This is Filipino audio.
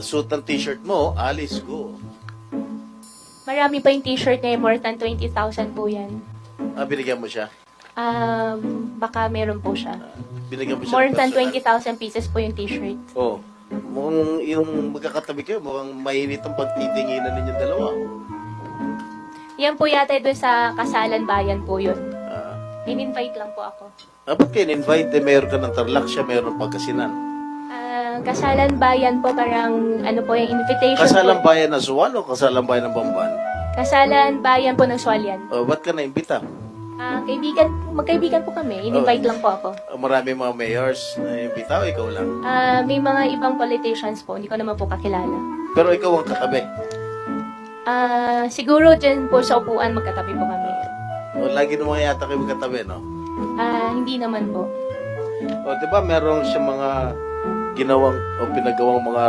suit ng t-shirt mo, Alice, go. Marami pa yung t-shirt niya, more than 20,000 po yan. Binigyan mo siya? Baka meron po siya. Binigyan mo siya More ng than personal? 20,000 pieces po yung t-shirt. Oh. Mukhang yung magkakatabi kayo, mukhang mainit ang pagtitinginan ninyong dalawa. Yan po yata doon sa Kasalan Bayan po yun. Ah. In-invite lang po ako. Ba't kayo in-invite? Meron ka ng Tarlac, siya meron Pagkasinan. Kasalan Bayan po, parang ano po yung invitation Kasalang po. bayan ng Suwan o kasalang bayan ng Bamban? Kasalan Bayan po ng Sualian. Ba't ka na-imbita? Magkaibigan po kami. In-invite lang po ako. Marami mga mayors na imbita o ikaw lang? May mga ibang politicians po, hindi ko naman po kakilala. Pero ikaw ang katabi. Siguro dyan po sa upuan magkatabi po kami. Lagi naman yata kayo magkatabi, no? Hindi naman po. Di ba merong siya mga ginawang o pinagawang mga